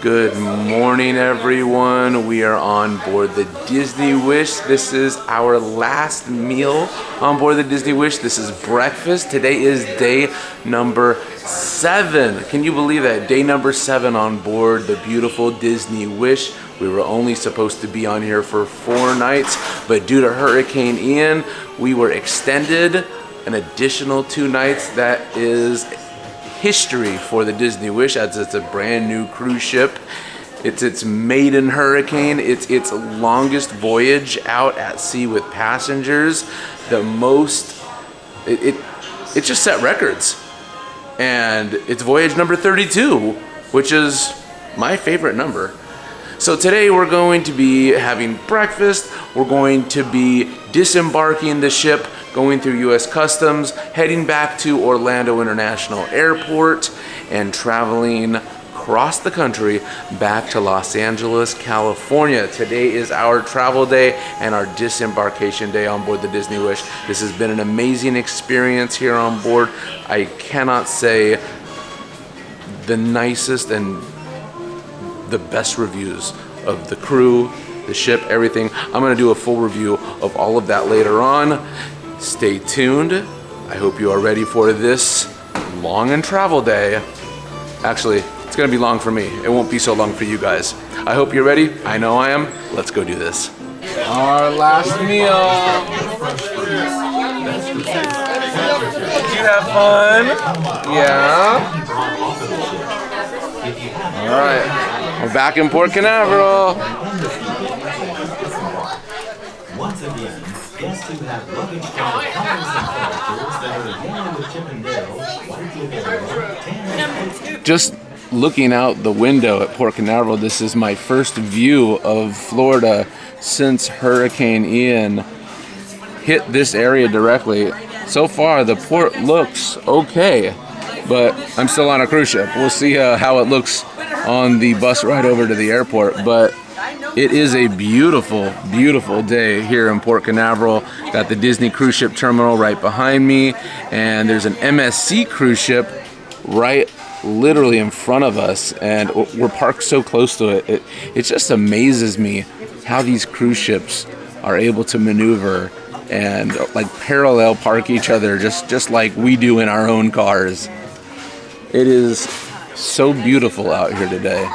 Good morning, everyone. We are on board the Disney Wish. This is our last meal on board the Disney Wish. This is breakfast. Today is day number 7. Can you believe that? Day number 7 on board the beautiful Disney Wish. We were only supposed to be on here for 4 nights, but due to Hurricane Ian, we were extended an additional 2 nights. That is history for the Disney Wish, as it's a brand new cruise ship. It's its maiden hurricane. It's its longest voyage out at sea with passengers. The most, it just set records. And it's voyage number 32, which is my favorite number. So today we're going to be having breakfast. We're going to be disembarking the ship, going through U.S. Customs, heading back to Orlando International Airport, and traveling across the country back to Los Angeles, California. Today is our travel day and our disembarkation day on board the Disney Wish. This has been an amazing experience here on board. I cannot say the nicest and the best reviews of the crew, the ship, everything. I'm gonna do a full review of all of that later on. Stay tuned. I hope you are ready for this long and travel day. Actually, it's gonna be long for me. It won't be so long for you guys. I hope you're ready. I know I am. Let's go do this. Our last meal. Did you have fun? Yeah. All right. We're back in Port Canaveral. Once again, guests who have luggage tag colors and characters that are yellow with Chippendale, Just looking out the window at Port Canaveral, this is my first view of Florida since Hurricane Ian hit this area directly. So far, the port looks okay, but I'm still on a cruise ship. We'll see how it looks on the bus ride over to the airport, but it is a beautiful, beautiful day here in Port Canaveral. Got the Disney cruise ship terminal right behind me, and there's an MSC cruise ship right literally in front of us, and we're parked so close to it. It just amazes me how these cruise ships are able to maneuver and like parallel park each other just like we do in our own cars. It is so beautiful out here today.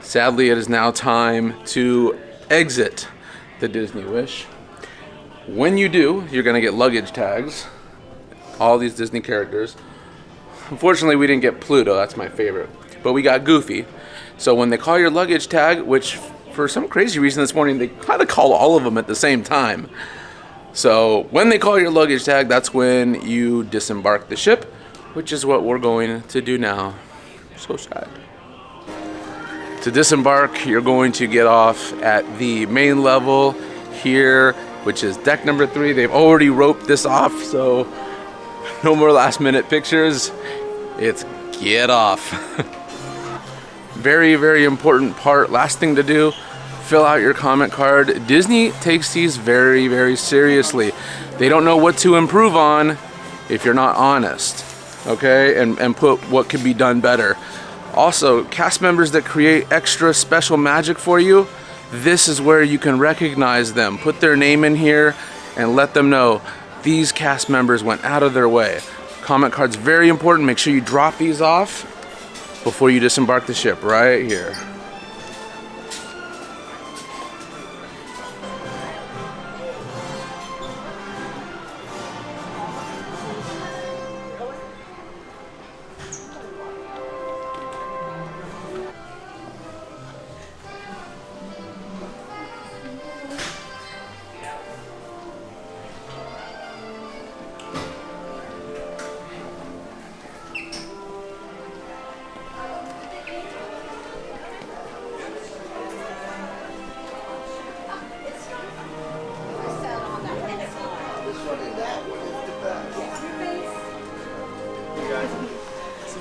Sadly, it is now time to exit the Disney Wish. When you do, you're gonna get luggage tags, all these Disney characters. Unfortunately, we didn't get Pluto, that's my favorite, but we got Goofy. So when they call your luggage tag, which for some crazy reason this morning, they kind of call all of them at the same time. So when they call your luggage tag, that's when you disembark the ship, which is what we're going to do now. So sad. To disembark, you're going to get off at the main level here, which is deck number 3. They've already roped this off, so no more last minute pictures. It's get off. Very, very important part. Last thing to do, fill out your comment card. Disney takes these very, very seriously. They don't know what to improve on if you're not honest, okay? And put what could be done better. Also, cast members that create extra special magic for you, this is where you can recognize them. Put their name in here and let them know these cast members went out of their way. Comment cards, very important. Make sure you drop these off before you disembark the ship right here.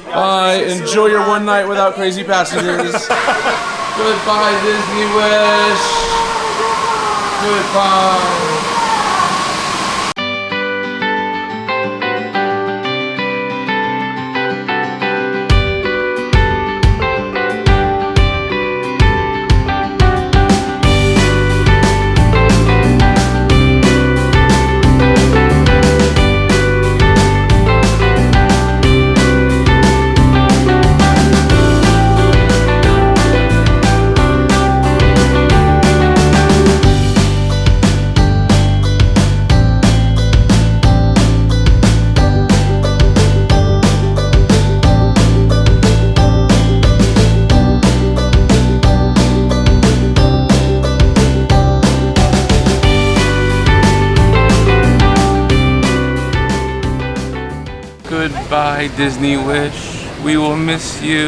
Bye. Enjoy your one night without crazy passengers. Goodbye, Disney Wish. Goodbye. Goodbye, Disney Wish. We will miss you.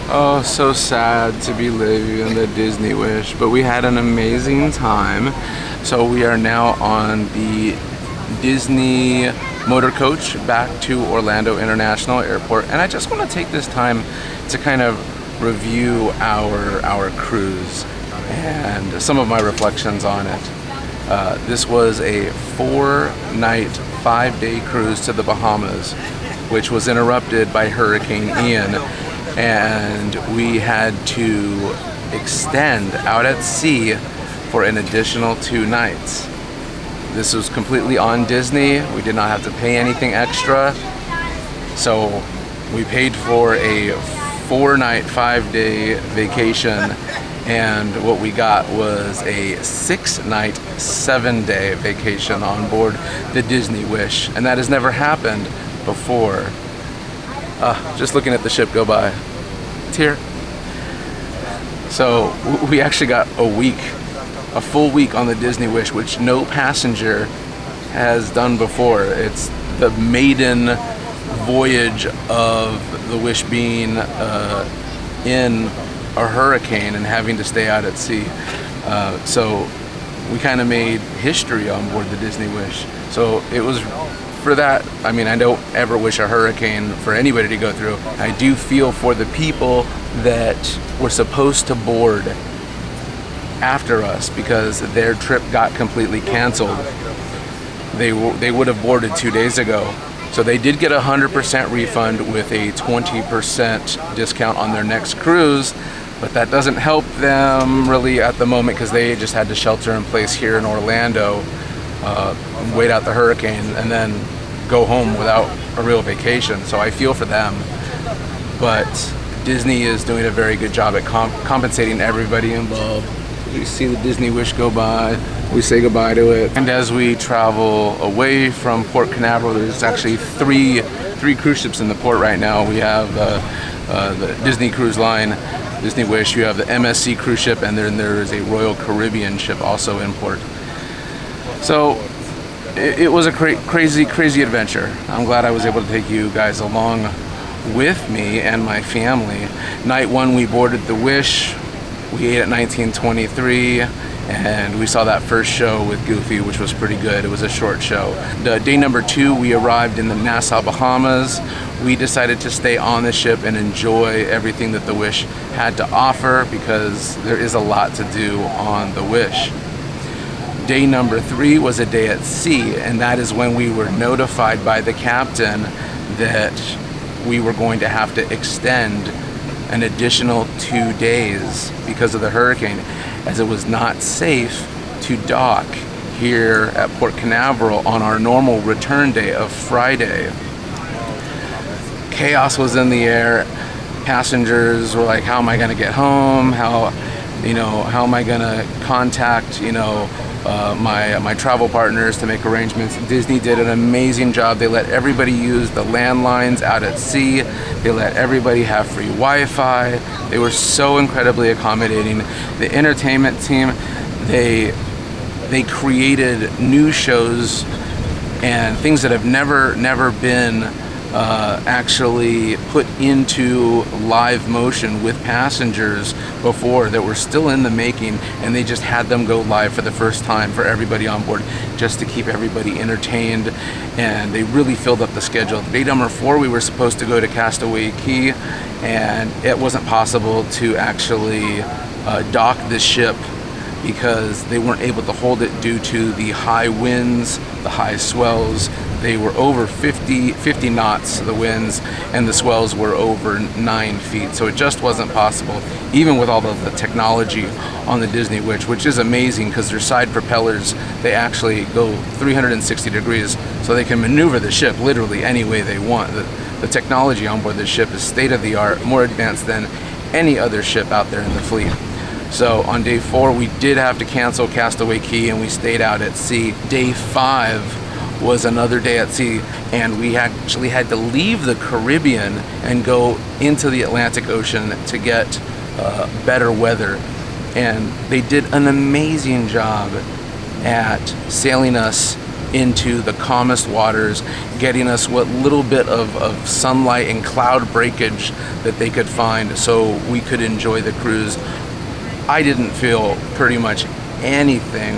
Oh, so sad to be leaving the Disney Wish, but we had an amazing time. So we are now on the Disney motor coach back to Orlando International Airport, and I just want to take this time to kind of review our cruise and some of my reflections on it. This was a 4-night, 5-day cruise to the Bahamas, which was interrupted by Hurricane Ian, and we had to extend out at sea for an additional 2 nights. This was completely on Disney. We did not have to pay anything extra. So we paid for a 4-night, 5-day vacation, and what we got was a 6-night, 7-day vacation on board the Disney Wish, and that has never happened before. Just looking at the ship go by. It's here. So we actually got a full week on the Disney Wish, which no passenger has done before. It's the maiden voyage of the Wish being in a hurricane and having to stay out at sea. So we kind of made history on board the Disney Wish. So it was for that. I mean, I don't ever wish a hurricane for anybody to go through. I do feel for the people that were supposed to board after us because their trip got completely canceled. They would have boarded 2 days ago. So they did get a 100% refund with a 20% discount on their next cruise, but that doesn't help them really at the moment because they just had to shelter in place here in Orlando, wait out the hurricane, and then go home without a real vacation. So I feel for them, but Disney is doing a very good job at compensating everybody involved. We see the Disney Wish go by, we say goodbye to it. And as we travel away from Port Canaveral, there's actually three cruise ships in the port right now. We have the Disney Cruise Line, Disney Wish, you have the MSC cruise ship, and then there is a Royal Caribbean ship also in port. So it was a crazy adventure. I'm glad I was able to take you guys along with me and my family. Night 1 we boarded the Wish. We ate at 1923 and we saw that first show with Goofy, which was pretty good. It was a short show. Day number 2 we arrived in the Nassau, Bahamas. We decided to stay on the ship and enjoy everything that the Wish had to offer because there is a lot to do on the Wish. Day number 3 was a day at sea, and that is when we were notified by the captain that we were going to have to extend an additional 2 days because of the hurricane, as it was not safe to dock here at Port Canaveral on our normal return day of Friday. Chaos was in the air. Passengers were like, how am I going to get home? How am I going to contact, my travel partners to make arrangements? Disney did an amazing job. They let everybody use the landlines out at sea. They let everybody have free Wi-Fi. They were so incredibly accommodating. The entertainment team, they created new shows and things that have never been actually put into live motion with passengers before, that were still in the making, and they just had them go live for the first time for everybody on board just to keep everybody entertained, and they really filled up the schedule. Day number 4 we were supposed to go to Castaway Cay, and it wasn't possible to actually dock the ship because they weren't able to hold it due to the high winds, the high swells. They were over 50 knots, the winds, and the swells were over 9 feet. So it just wasn't possible, even with all of the technology on the Disney Wish, which is amazing because their side propellers, they actually go 360 degrees, so they can maneuver the ship literally any way they want. The technology on board the ship is state-of-the-art, more advanced than any other ship out there in the fleet. So on day 4, we did have to cancel Castaway Cay and we stayed out at sea. Day 5 was another day at sea, and we actually had to leave the Caribbean and go into the Atlantic Ocean to get better weather. And they did an amazing job at sailing us into the calmest waters, getting us what little bit of sunlight and cloud breakage that they could find so we could enjoy the cruise. I didn't feel pretty much anything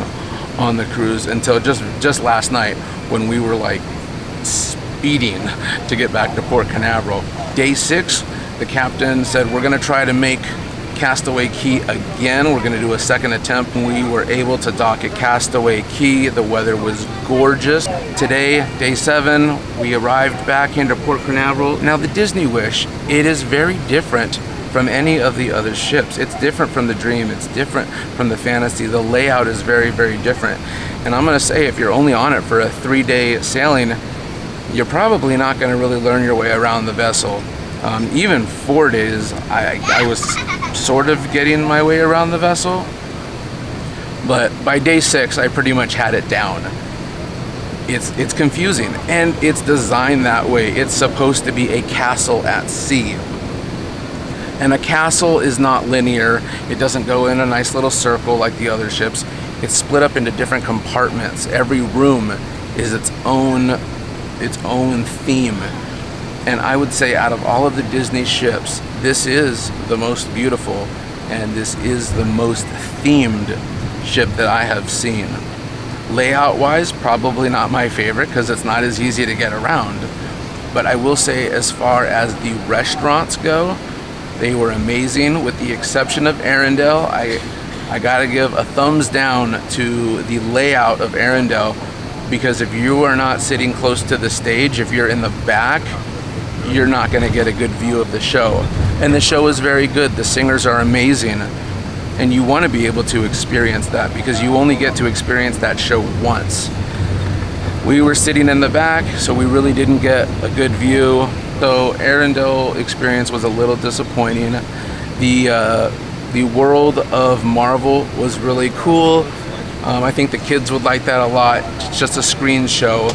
on the cruise until just last night when we were like speeding to get back to Port Canaveral. Day 6, the captain said we're gonna try to make Castaway Key again. We're gonna do a second attempt. We were able to dock at Castaway Key. The weather was gorgeous. Today, day 7, we arrived back into Port Canaveral. Now the Disney Wish, it is very different from any of the other ships. It's different from the Dream. It's different from the Fantasy. The layout is very, very different. And I'm gonna say, if you're only on it for a 3-day sailing, you're probably not gonna really learn your way around the vessel. Even 4 days, I was sort of getting my way around the vessel, but by day 6, I pretty much had it down. It's confusing, and it's designed that way. It's supposed to be a castle at sea. And a castle is not linear. It doesn't go in a nice little circle like the other ships. It's split up into different compartments. Every room is its own theme. And I would say out of all of the Disney ships, this is the most beautiful, and this is the most themed ship that I have seen. Layout wise, probably not my favorite because it's not as easy to get around. But I will say, as far as the restaurants go, they were amazing, with the exception of Arendelle. I gotta give a thumbs down to the layout of Arendelle, because if you are not sitting close to the stage, if you're in the back, you're not going to get a good view of the show. And the show is very good. The singers are amazing. And you want to be able to experience that, because you only get to experience that show once. We were sitting in the back, so we really didn't get a good view. So Arendelle experience was a little disappointing. The world of Marvel was really cool. I think the kids would like that a lot. It's just a screen show.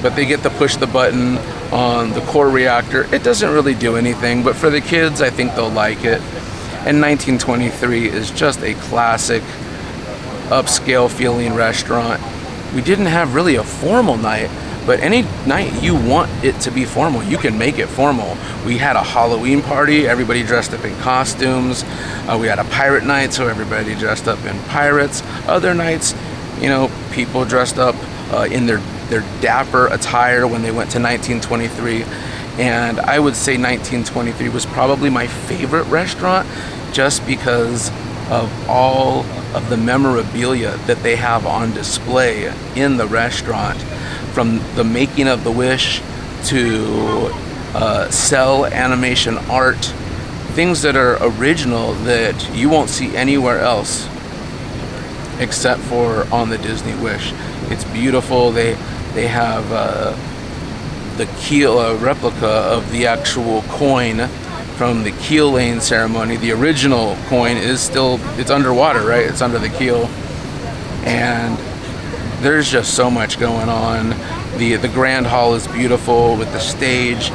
But they get to push the button on the core reactor. It doesn't really do anything, but for the kids, I think they'll like it. And 1923 is just a classic, upscale feeling restaurant. We didn't have really a formal night, but any night you want it to be formal, you can make it formal. We had a Halloween party, everybody dressed up in costumes. We had a pirate night, so everybody dressed up in pirates. Other nights, you know, people dressed up in their dapper attire when they went to 1923. And I would say 1923 was probably my favorite restaurant, just because of all of the memorabilia that they have on display in the restaurant, from the making of the Wish to cell animation art, things that are original that you won't see anywhere else except for on the Disney Wish. It's beautiful. They have the keel, a replica of the actual coin from the keel laying ceremony. The original coin is still, it's underwater, right? It's under the keel. And there's just so much going on. The Grand Hall is beautiful with the stage.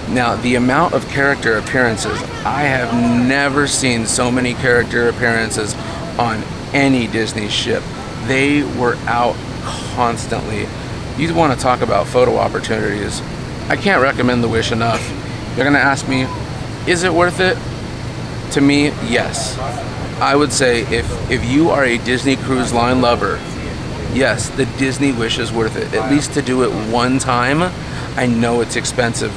Now, the amount of character appearances, I have never seen so many character appearances on any Disney ship. They were out constantly. You want to talk about photo opportunities. I can't recommend the Wish enough. You're gonna ask me, is it worth it? To me, yes. I would say if you are a Disney Cruise Line lover, yes, the Disney Wish is worth it. At least to do it one time. I know it's expensive.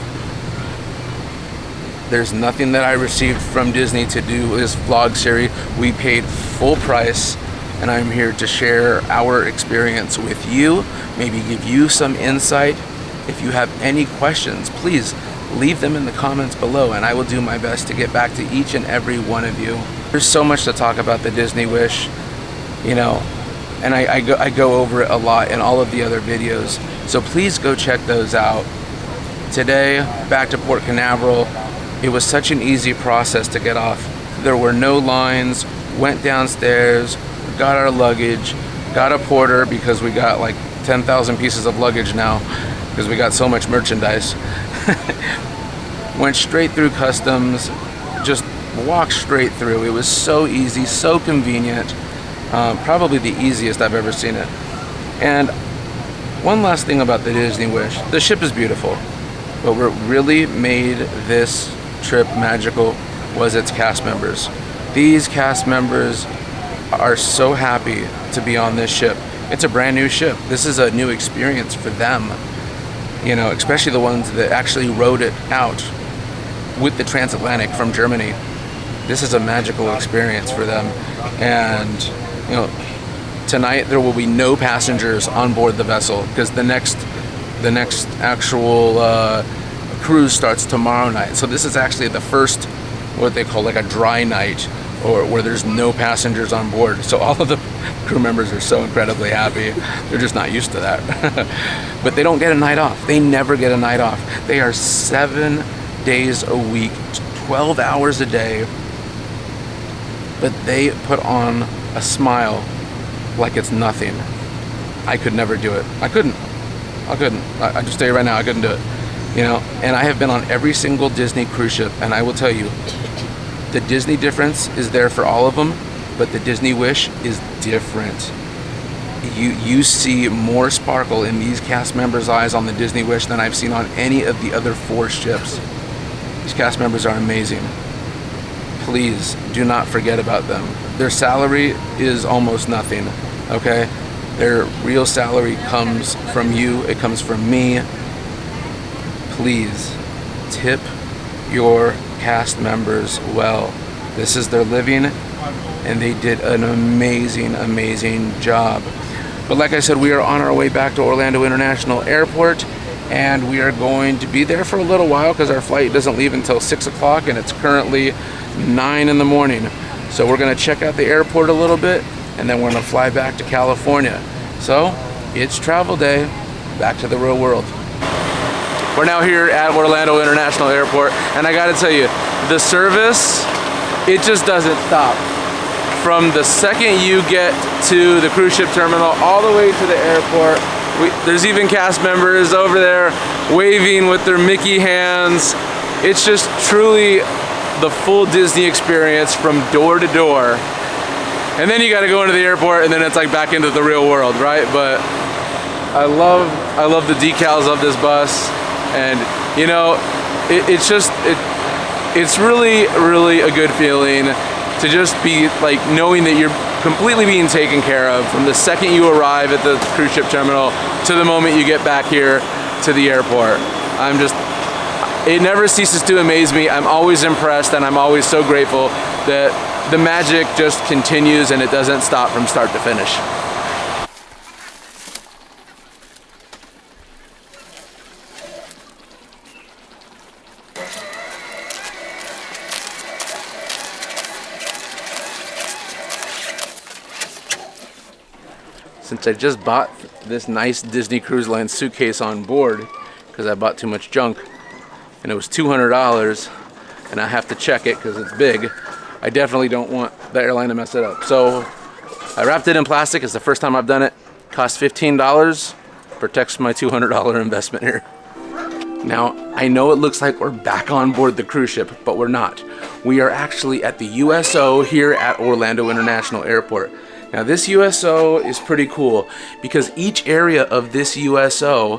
There's nothing that I received from Disney to do this vlog series. We paid full price, and I'm here to share our experience with you, maybe give you some insight. If you have any questions, please leave them in the comments below, and I will do my best to get back to each and every one of you. There's so much to talk about the Disney Wish, you know, and I go over it a lot in all of the other videos, so please go check those out. Today, back to Port Canaveral, it was such an easy process to get off. There were no lines, went downstairs, got our luggage, got a porter because we got like 10,000 pieces of luggage now because we got so much merchandise. Went straight through customs, just walked straight through. It was so easy, so convenient. Probably the easiest I've ever seen it. And one last thing about the Disney Wish. The ship is beautiful, but what really made this trip magical was its cast members. These cast members are so happy to be on this ship. It's a brand new ship. This is a new experience for them, you know, especially the ones that actually rode it out with the transatlantic from Germany. This is a magical experience for them. And, you know, tonight there will be no passengers on board the vessel because the next actual cruise starts tomorrow night. So this is actually the first, what they call like a dry night, or where there's no passengers on board. So all of the crew members are so incredibly happy. They're just not used to that. But they don't get a night off. They never get a night off. They are 7 days a week, 12 hours a day. But they put on a smile like it's nothing. I could never do it. I couldn't. I just tell you right now, I couldn't do it. You know, and I have been on every single Disney cruise ship, and I will tell you, the Disney difference is there for all of them, but the Disney Wish is different. You see more sparkle in these cast members' eyes on the Disney Wish than I've seen on any of the other 4 ships. These cast members are amazing. Please do not forget about them. Their salary is almost nothing, okay? Their real salary comes from you, it comes from me. Please tip your cast members well. This is their living, and they did an amazing job. But like I said, we are on our way back to Orlando International Airport, and we are going to be there for a little while because our flight doesn't leave until 6 o'clock, and it's currently 9 in the morning. So we're going to check out the airport a little bit, and then we're going to fly back to California. So it's travel day, back to the real world. We're now here at Orlando International Airport, and I gotta tell you, the service, it just doesn't stop. From the second you get to the cruise ship terminal all the way to the airport, there's even cast members over there waving with their Mickey hands. It's just truly the full Disney experience from door to door. And then you gotta go into the airport, and then it's like back into the real world, right? But I love the decals of this bus. And you know, it's really a good feeling to just be like knowing that you're completely being taken care of from the second you arrive at the cruise ship terminal to the moment you get back here to the airport. It never ceases to amaze me. I'm always impressed, and I'm always so grateful that the magic just continues and it doesn't stop from start to finish. Since I just bought this nice Disney Cruise Line suitcase on board because I bought too much junk, and it was $200, and I have to check it because it's big, I definitely don't want the airline to mess it up. So I wrapped it in plastic. It's the first time I've done it. Cost $15. Protects my $200 investment here. Now, I know it looks like we're back on board the cruise ship, but we're not. We are actually at the USO here at Orlando International Airport. Now this USO is pretty cool because each area of this USO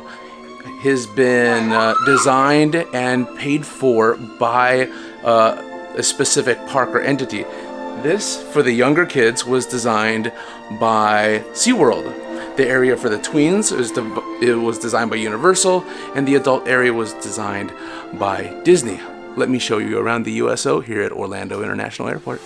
has been designed and paid for by a specific park or entity. This, for the younger kids, was designed by SeaWorld. The area for the tweens was designed by Universal, and the adult area was designed by Disney. Let me show you around the USO here at Orlando International Airport.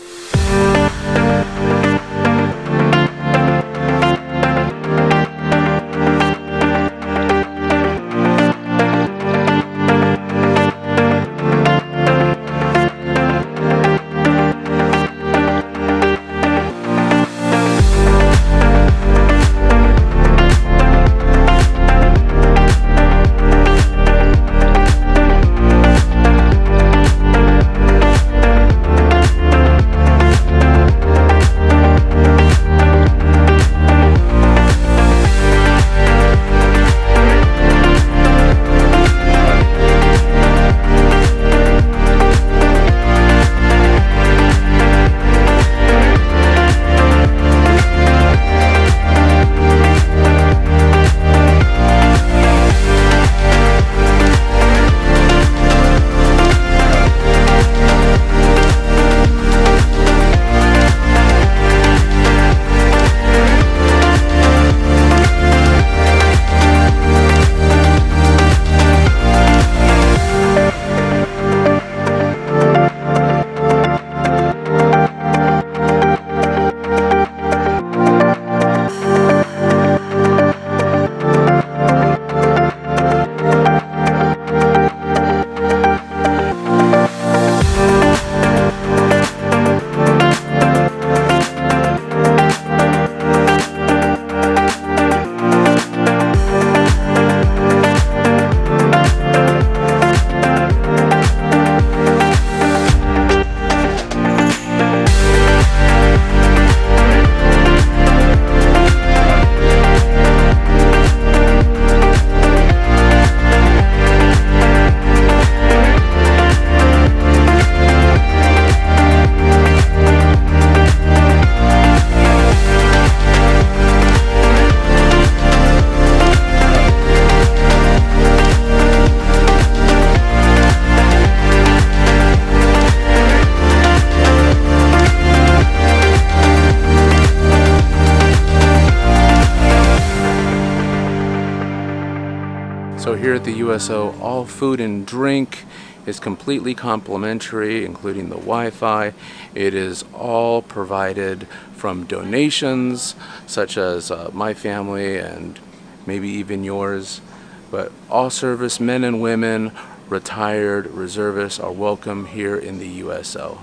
So here at the USO, all food and drink is completely complimentary, including the Wi-Fi. It is all provided from donations, such as my family and maybe even yours. But all servicemen and women, retired reservists are welcome here in the USO.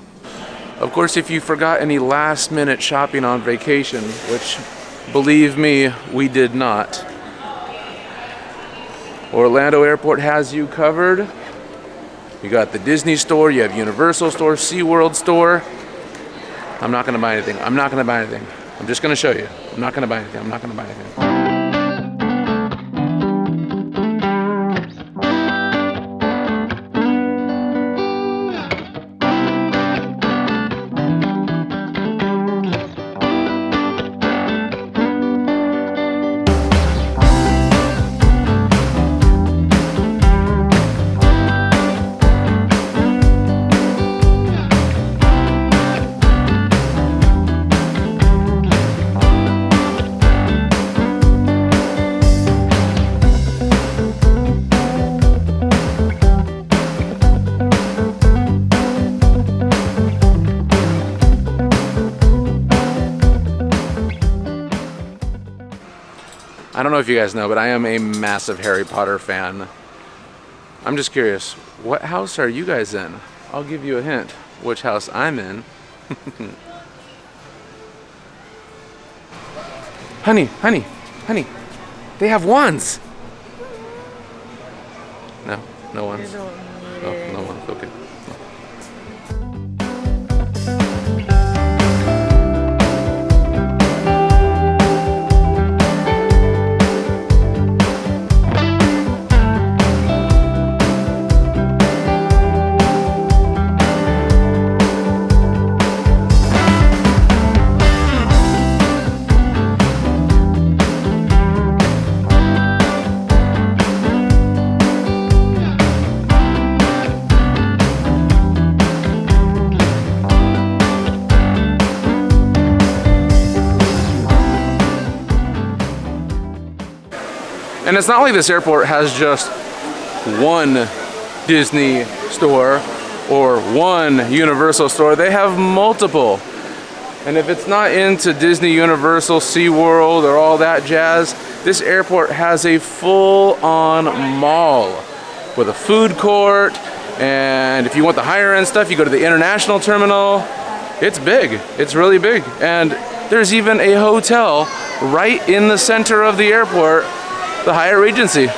Of course, if you forgot any last-minute shopping on vacation, which, believe me, we did not, Orlando Airport has you covered. You got the Disney store, you have Universal store, SeaWorld store. I'm not gonna buy anything. I'm not gonna buy anything. I'm just gonna show you. I'm not gonna buy anything. I'm not gonna buy anything. I don't know if you guys know, but I am a massive Harry Potter fan. I'm just curious, what house are you guys in? I'll give you a hint which house I'm in. Honey, honey, honey, they have wands. No, no wands. Oh, no wands, okay. And it's not like this airport has just one Disney store or one Universal store. They have multiple. And if it's not into Disney, Universal, SeaWorld, or all that jazz, this airport has a full-on mall with a food court. And if you want the higher end stuff, you go to the international terminal. It's big. It's really big. And there's even a hotel right in the center of the airport, the Hyatt Regency.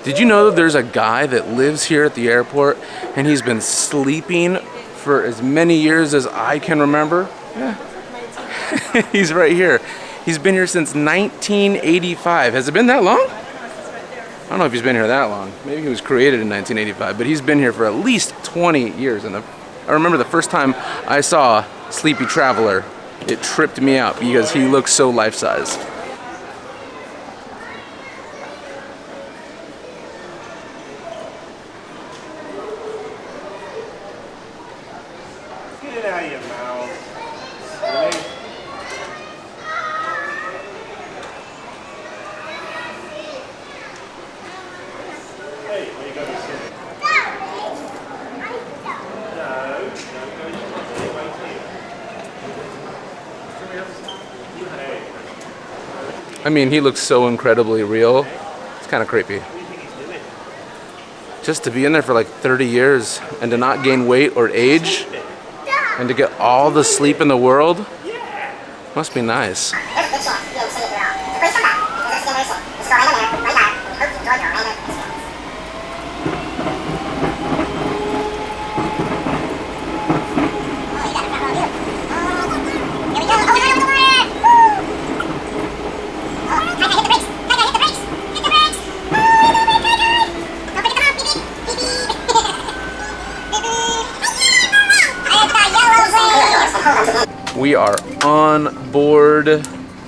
Did you know that there's a guy that lives here at the airport and he's been sleeping for as many years as I can remember? Yeah. He's right here. He's been here since 1985. Has it been that long? I don't know if he's been here that long. Maybe he was created in 1985, but he's been here for at least 20 years. And I remember the first time I saw Sleepy Traveler, it tripped me out because he looks so life-size. Get it out of your mouth. Really? Hey, where you going to sit? No, right here. I mean, he looks so incredibly real. It's kind of creepy. Just to be in there for like 30 years and to not gain weight or age and to get all the sleep in the world must be nice. We are on board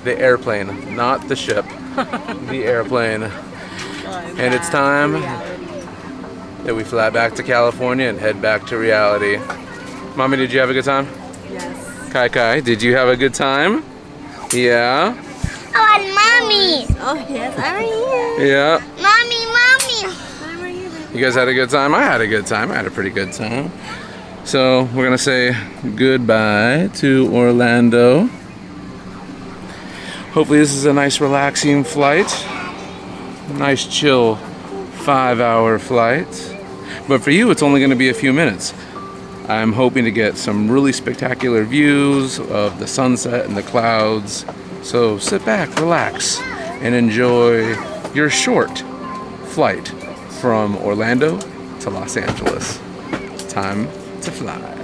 the airplane, not the ship, the airplane. And it's time that we fly back to California and head back to reality. Mommy, did you have a good time? Yes. Kai Kai, did you have a good time? Yeah? Oh, and mommy. Oh, yes, I'm right here. Yeah. Mommy, mommy. I'm right here, baby. You guys had a good time? I had a good time. I had a pretty good time. So we're gonna say goodbye to Orlando. Hopefully this is a nice relaxing flight. Nice chill 5-hour flight. But for you it's only gonna be a few minutes. I'm hoping to get some really spectacular views of the sunset and the clouds. So sit back, relax, and enjoy your short flight from Orlando to Los Angeles. Time to fly.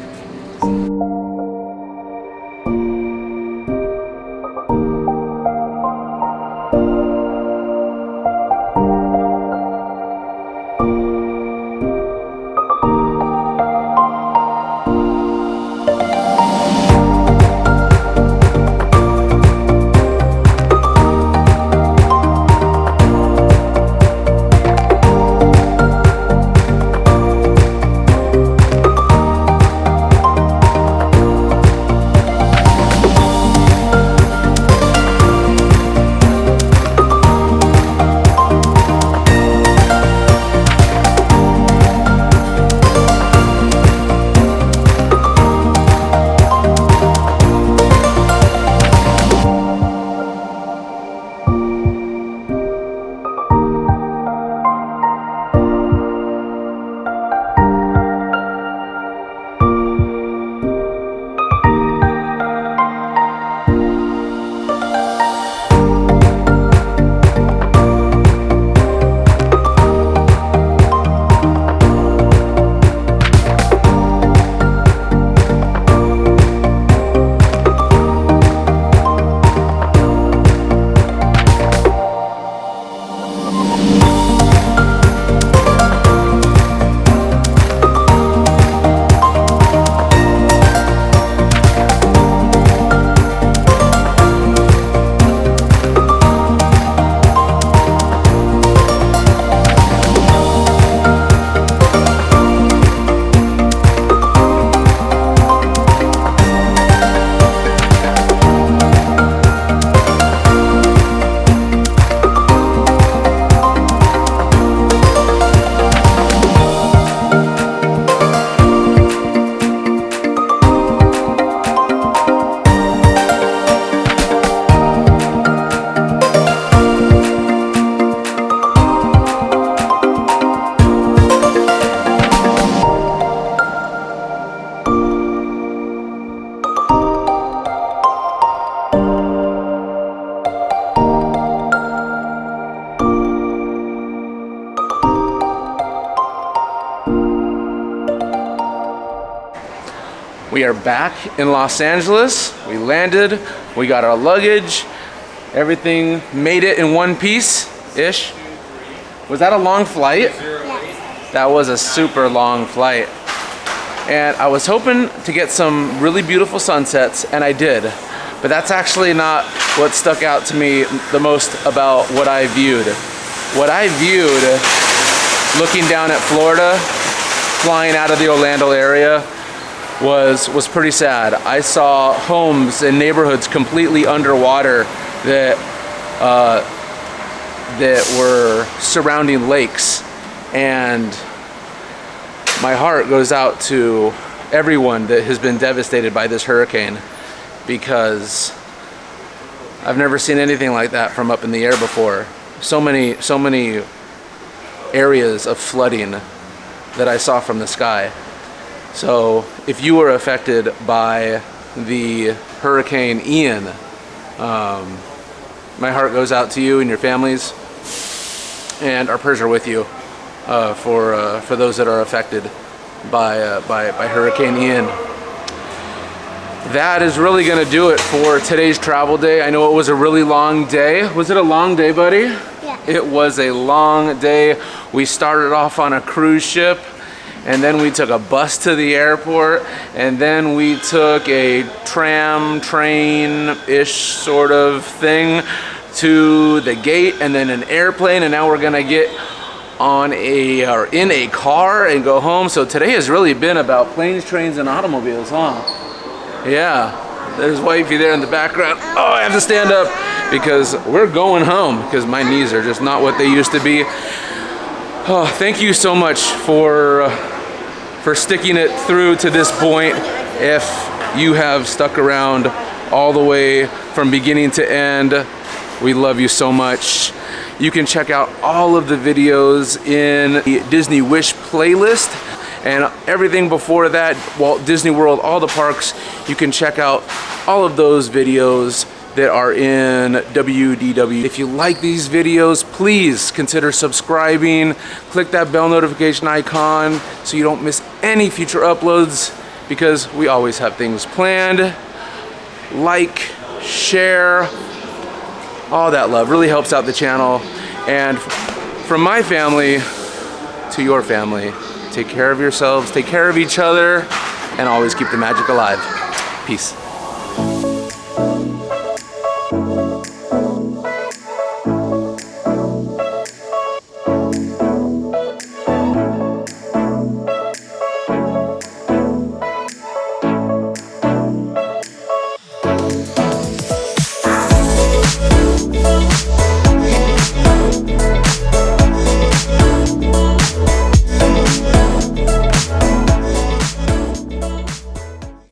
We are back in Los Angeles. We landed, we got our luggage, everything made it in one piece-ish. Was that a long flight? Yes. That was a super long flight. And I was hoping to get some really beautiful sunsets, and I did. But that's actually not what stuck out to me the most about what I viewed. What I viewed looking down at Florida, flying out of the Orlando area, was pretty sad. I saw homes and neighborhoods completely underwater that were surrounding lakes, and my heart goes out to everyone that has been devastated by this hurricane, because I've never seen anything like that from up in the air before. So many areas of flooding that I saw from the sky. So if you were affected by the Hurricane Ian, my heart goes out to you and your families, and our prayers are with you for those that are affected by Hurricane Ian. That is really going to do it for today's travel day. I know it was a really long day. Was it a long day, buddy? Yeah. It was a long day. We started off on a cruise ship, and then we took a bus to the airport, and then we took a tram, train-ish sort of thing to the gate, and then an airplane, and now we're gonna get on or in a car and go home. So today has really been about planes, trains, and automobiles, huh? Yeah. There's wifey there in the background. Oh, I have to stand up because we're going home because my knees are just not what they used to be. Oh, thank you so much for sticking it through to this point. If you have stuck around all the way from beginning to end, we love you so much. You can check out all of the videos in the Disney Wish playlist, and everything before that, Walt Disney World, all the parks, you can check out all of those videos that are in WDW. If you like these videos, please consider subscribing. Click that bell notification icon so you don't miss any future uploads, because we always have things planned. Like, share, all that love really helps out the channel. And from my family to your family, take care of yourselves, take care of each other, and always keep the magic alive. Peace.